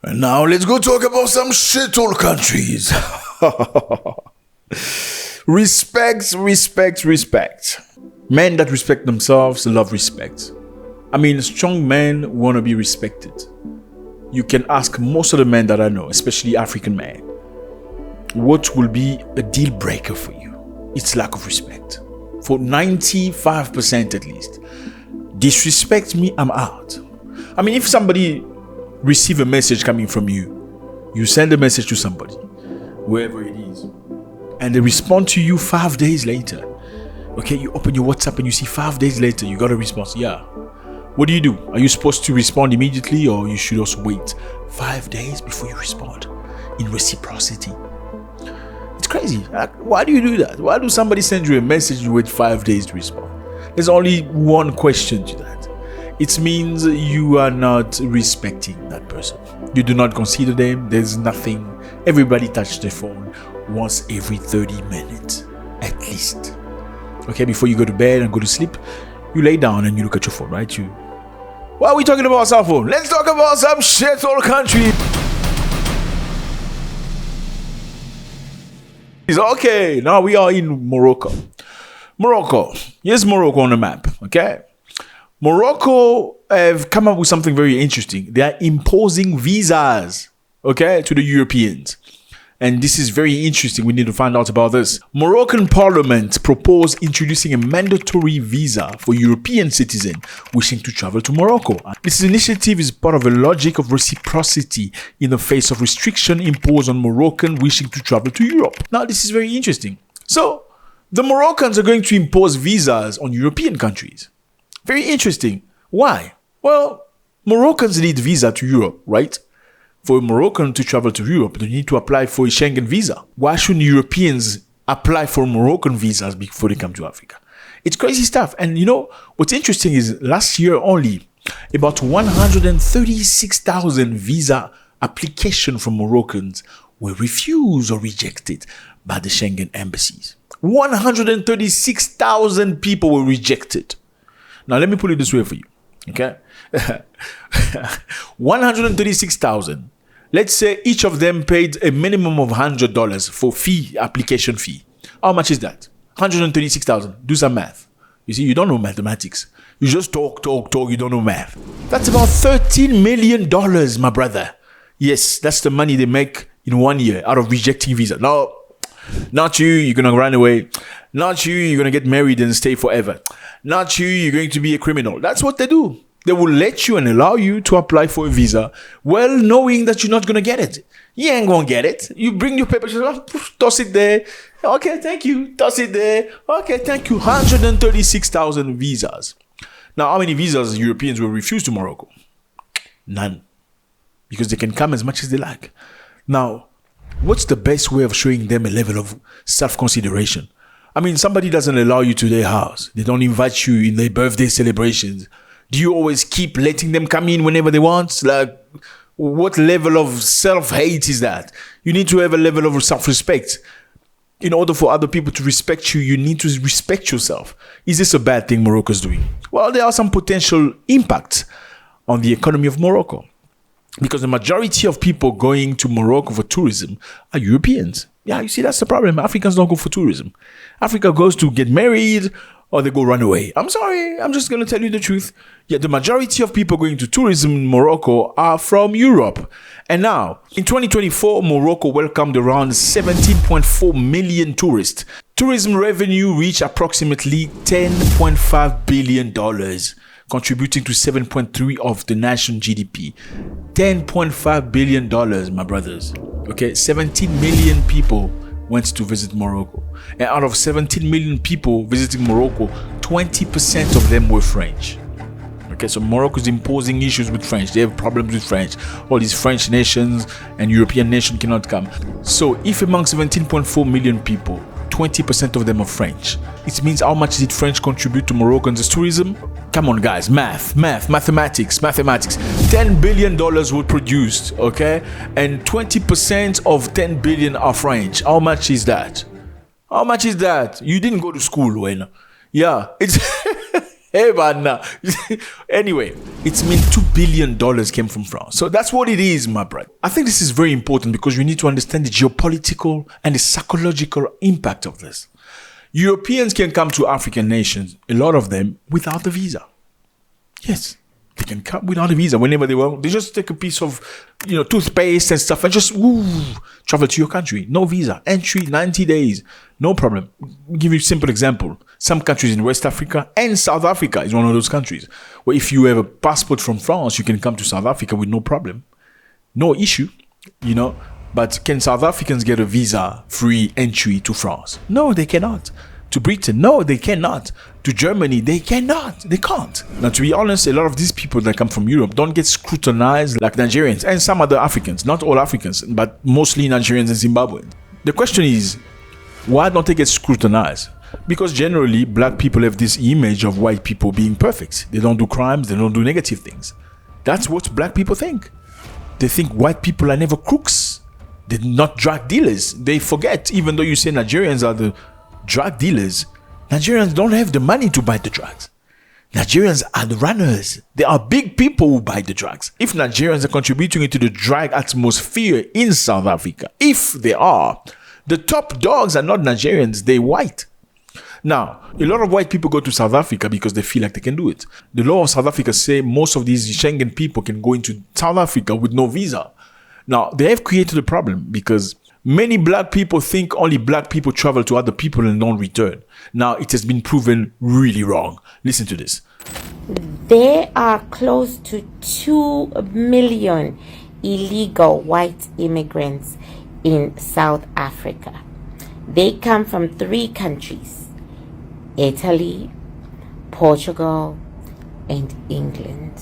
And now let's go talk about some shithole countries. Respect. Men that respect themselves love respect. I mean, strong men want to be respected. You can ask most of the men that I know, especially African men, what will be a deal breaker for you? It's lack of respect. For 95% at least. Disrespect me, I'm out. I mean, if somebody receive a message coming from you, you send a message to somebody, wherever it is, and they respond to you 5 days later. Okay, you open your WhatsApp and you see 5 days later you got a response. Yeah. What do? Are you supposed to respond immediately, or you should also wait 5 days before you respond in reciprocity? It's crazy. Why do you do that? Why do somebody send you a message and you wait 5 days to respond? There's only one question to that. It means you are not respecting that person. You do not consider them. There's nothing. Everybody touches their phone once every 30 minutes at least. Okay, before you go to bed and go to sleep, you lay down and you look at your phone, right? Why are we talking about cell phone? Let's talk about some shithole country. Okay, now we are in Morocco. Here's Morocco on the map, okay? Morocco have come up with something very interesting. They are imposing visas, okay, to the Europeans. And this is very interesting. We need to find out about this. Moroccan parliament proposed introducing a mandatory visa for European citizens wishing to travel to Morocco. This initiative is part of a logic of reciprocity in the face of restriction imposed on Moroccans wishing to travel to Europe. Now, this is very interesting. So, the Moroccans are going to impose visas on European countries. Very interesting. Why? Well, Moroccans need visa to Europe, right? For a Moroccan to travel to Europe, they need to apply for a Schengen visa. Why shouldn't Europeans apply for Moroccan visas before they come to Africa? It's crazy stuff. And you know, what's interesting is last year only, about 136,000 visa applications from Moroccans were refused or rejected by the Schengen embassies. 136,000 people were rejected. Now, let me put it this way for you, okay? 136,000. Let's say each of them paid a minimum of $100 for application fee. How much is that? 136,000. Do some math. You see, you don't know mathematics. You just talk. You don't know math. That's about $13 million, my brother. Yes, that's the money they make in 1 year out of rejecting visa. No, not you, you're going to run away. Not you, you're going to get married and stay forever. Not you, you're going to be a criminal. That's what they do. They will let you and allow you to apply for a visa, well knowing that you're not going to get it. You ain't going to get it. You bring your papers, toss it there. Okay, thank you. Toss it there. Okay, thank you. 136,000 visas. Now, how many visas Europeans will refuse to Morocco? None. Because they can come as much as they like. Now, what's the best way of showing them a level of self-consideration? I mean, somebody doesn't allow you to their house. They don't invite you in their birthday celebrations. Do you always keep letting them come in whenever they want? Like, what level of self-hate is that? You need to have a level of self-respect. In order for other people to respect you, you need to respect yourself. Is this a bad thing Morocco's doing? Well, there are some potential impacts on the economy of Morocco. Because the majority of people going to Morocco for tourism are Europeans. Yeah, you see, that's the problem. Africans don't go for tourism. Africa goes to get married or they go run away. I'm sorry, I'm just going to tell you the truth. Yeah, the majority of people going to tourism in Morocco are from Europe. And now, in 2024, Morocco welcomed around 17.4 million tourists. Tourism revenue reached approximately $10.5 billion, contributing to 7.3% of the national GDP. $10.5 billion, my brothers. Okay, 17 million people went to visit Morocco. And out of 17 million people visiting Morocco, 20% of them were French. Okay, so Morocco is imposing issues with French. They have problems with French. All these French nations and European nations cannot come. So if among 17.4 million people, 20% of them are French, it means how much did French contribute to Moroccans' tourism? Come on, guys, mathematics. $10 billion were produced, okay? And 20% of 10 billion are French. How much is that? How much is that? You didn't go to school, when? Yeah, it's Hey, man. Anyway, it's mean $2 billion came from France. So that's what it is, my brother. I think this is very important because we need to understand the geopolitical and the psychological impact of this. Europeans can come to African nations, a lot of them, without a visa. Yes, they can come without a visa whenever they want. They just take a piece of, toothpaste and stuff and just travel to your country. No visa. Entry, 90 days. No problem. I'll give you a simple example. Some countries in West Africa and South Africa is one of those countries where if you have a passport from France, you can come to South Africa with no problem. No issue, But can South Africans get a visa-free entry to France? No, they cannot. To Britain? No, they cannot. To Germany? They cannot. They can't. Now, to be honest, a lot of these people that come from Europe don't get scrutinized like Nigerians and some other Africans. Not all Africans, but mostly Nigerians and Zimbabweans. The question is, why don't they get scrutinized? Because generally, black people have this image of white people being perfect. They don't do crimes. They don't do negative things. That's what black people think. They think white people are never crooks. They're not drug dealers. They forget, even though you say Nigerians are the drug dealers, Nigerians don't have the money to buy the drugs. Nigerians are the runners. They are big people who buy the drugs. If Nigerians are contributing to the drug atmosphere in South Africa, if they are, the top dogs are not Nigerians, they're white. Now, a lot of white people go to South Africa because they feel like they can do it. The law of South Africa say most of these Schengen people can go into South Africa with no visa. Now, they have created a problem because many black people think only black people travel to other people and don't return. Now, it has been proven really wrong. Listen to this. There are close to 2 million illegal white immigrants in South Africa. They come from 3 countries: Italy, Portugal, and England.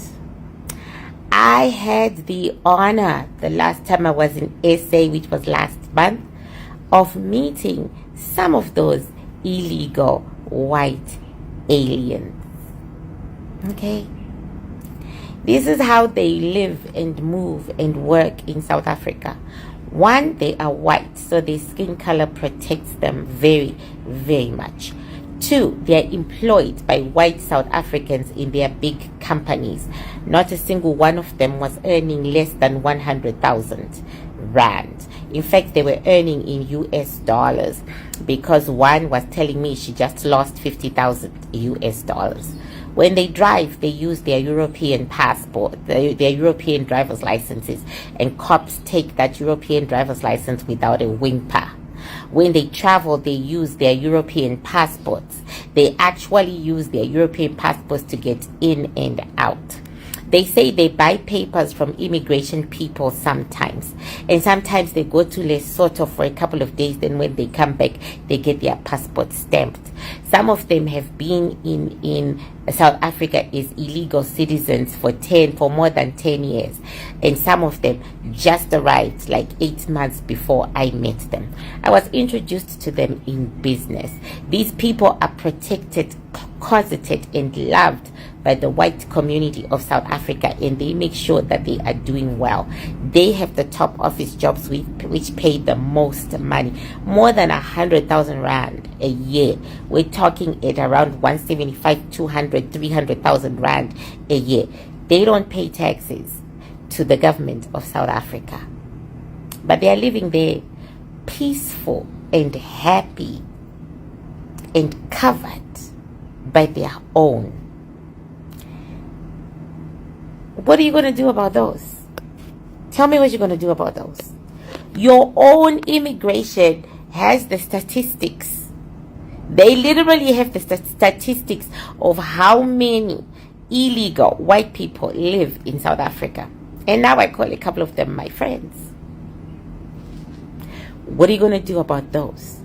I had the honor, the last time I was in SA, which was last month, of meeting some of those illegal white aliens. Okay? This is how they live and move and work in South Africa. 1, they are white, so their skin color protects them very, very much. 2, they are employed by white South Africans in their big companies. Not a single one of them was earning less than 100,000 rand. In fact, they were earning in US dollars, because one was telling me she just lost 50,000 US dollars. When they drive, they use their European passport, their European driver's licenses, and cops take that European driver's license without a whimper. When they travel, they use their European passports. They actually use their European passports to get in and out. They say they buy papers from immigration people sometimes. And sometimes they go to Lesotho for a couple of days. Then when they come back, they get their passport stamped. Some of them have been in South Africa as illegal citizens for more than 10 years. And some of them just arrived like 8 months before I met them. I was introduced to them in business. These people are protected, closeted, and loved by the white community of South Africa, and they make sure that they are doing well. They have the top office jobs which pay the most money, more than 100,000 rand a year. We're talking at around 175, 200, 300,000 rand a year. They don't pay taxes to the government of South Africa, but they are living there peaceful and happy and covered by their own. What are you going to do about those? Tell me what you're going to do about those. Your own immigration has the statistics. They literally have the statistics of how many illegal white people live in South Africa. And now I call a couple of them my friends. What are you going to do about those?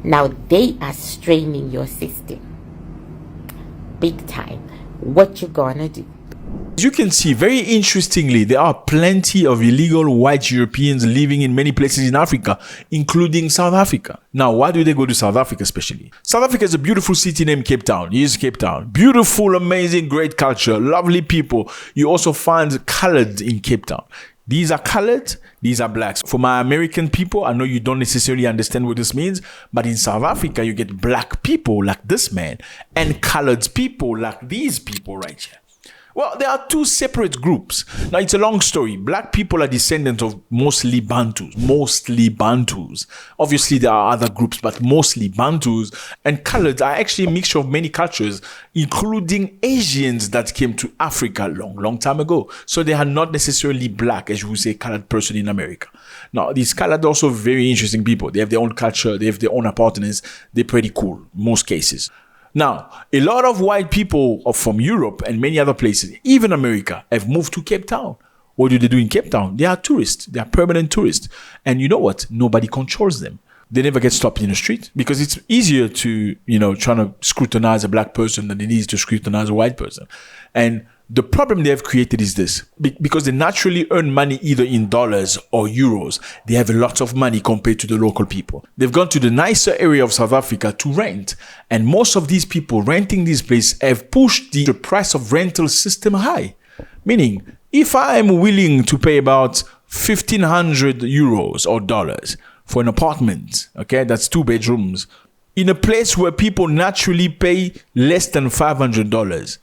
Now they are straining your system big time. What you going to do? As you can see, very interestingly, there are plenty of illegal white Europeans living in many places in Africa, including South Africa. Now, why do they go to South Africa especially? South Africa is a beautiful city named Cape Town. Here's Cape Town. Beautiful, amazing, great culture, lovely people. You also find colored in Cape Town. These are colored, these are blacks. For my American people, I know you don't necessarily understand what this means, but in South Africa, you get black people like this man and colored people like these people right here. Well, there are two separate groups. Now, it's a long story. Black people are descendants of mostly Bantus. Obviously, there are other groups, but mostly Bantus. And colored are actually a mixture of many cultures, including Asians that came to Africa long time ago. So they are not necessarily black, as you would say, colored person in America. Now, these colored are also very interesting people. They have their own culture. They have their own apartments. They're pretty cool, most cases. Now, a lot of white people from Europe and many other places, even America, have moved to Cape Town. What do they do in Cape Town? They are tourists. They are permanent tourists. And you know what? Nobody controls them. They never get stopped in the street because it's easier to, trying to scrutinize a black person than it is to scrutinize a white person. And the problem they have created is this. Because they naturally earn money either in dollars or euros. They have a lot of money compared to the local people. They've gone to the nicer area of South Africa to rent. And most of these people renting this place have pushed the price of rental system high. Meaning, if I am willing to pay about 1,500 euros or dollars for an apartment, okay, that's 2 bedrooms, in a place where people naturally pay less than $500.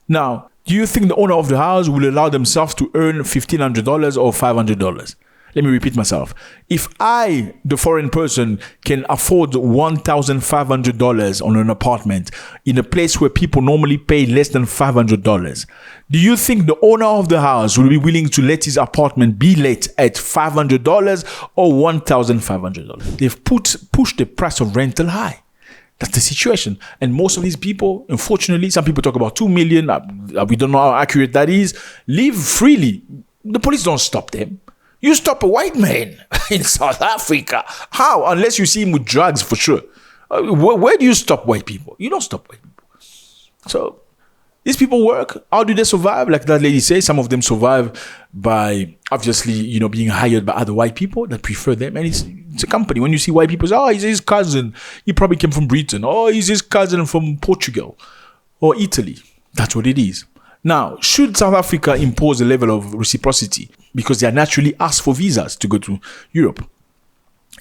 Now, do you think the owner of the house will allow themselves to earn $1,500 or $500? Let me repeat myself. If I, the foreign person, can afford $1,500 on an apartment in a place where people normally pay less than $500, do you think the owner of the house will be willing to let his apartment be let at $500 or $1,500? They've pushed the price of rental high. That's the situation. And most of these people, unfortunately, some people talk about 2 million. We don't know how accurate that is. Live freely. The police don't stop them. You stop a white man in South Africa. How? Unless you see him with drugs, for sure. Where do you stop white people? You don't stop white people. So these people work. How do they survive? Like that lady says, some of them survive by obviously, being hired by other white people that prefer them. And it's a company. When you see white people say, oh, he's his cousin. He probably came from Britain. Oh, he's his cousin from Portugal or Italy. That's what it is. Now, should South Africa impose a level of reciprocity because they are naturally asked for visas to go to Europe?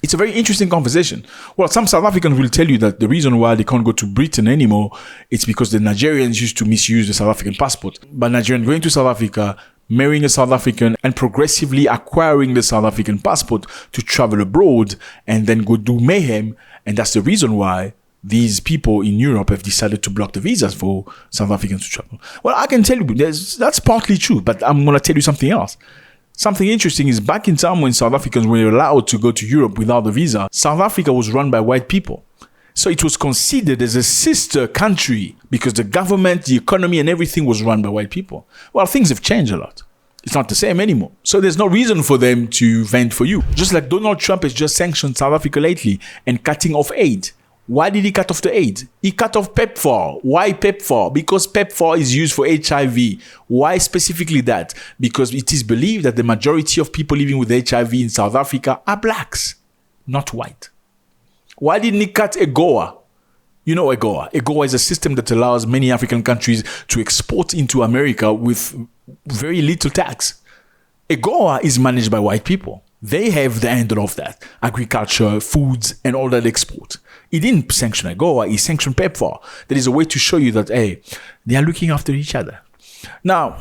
It's a very interesting conversation. Well, some South Africans will tell you that the reason why they can't go to Britain anymore, it's because the Nigerians used to misuse the South African passport. But Nigerians going to South Africa, marrying a South African and progressively acquiring the South African passport to travel abroad and then go do mayhem. And that's the reason why these people in Europe have decided to block the visas for South Africans to travel. Well, I can tell you that's partly true, but I'm going to tell you something else. Something interesting is back in time when South Africans were allowed to go to Europe without the visa, South Africa was run by white people. So it was considered as a sister country because the government, the economy and everything was run by white people. Well, things have changed a lot. It's not the same anymore. So there's no reason for them to vent for you. Just like Donald Trump has just sanctioned South Africa lately and cutting off aid. Why did he cut off the aid? He cut off PEPFAR. Why PEPFAR? Because PEPFAR is used for HIV. Why specifically that? Because it is believed that the majority of people living with HIV in South Africa are blacks, not white. Why didn't he cut AGOA? You know AGOA. AGOA is a system that allows many African countries to export into America with very little tax. AGOA is managed by white people. They have the handle of that. Agriculture, foods, and all that export. He didn't sanction AGOA, he sanctioned PEPFAR. That is a way to show you that, hey, they are looking after each other. Now,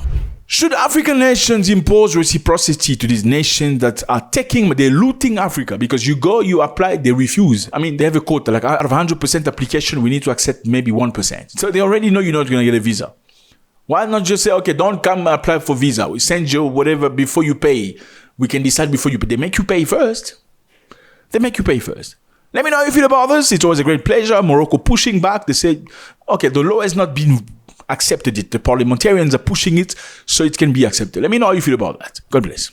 should African nations impose reciprocity to these nations that are they're looting Africa? Because you go, you apply, they refuse. I mean, they have a quota, like out of 100% application, we need to accept maybe 1%. So they already know you're not going to get a visa. Why not just say, okay, don't come apply for visa. We send you whatever before you pay. We can decide before you pay. They make you pay first. Let me know how you feel about this. It's always a great pleasure. Morocco pushing back. They say, okay, the law has not been accepted. The parliamentarians are pushing it so it can be accepted. Let me know how you feel about that. God bless.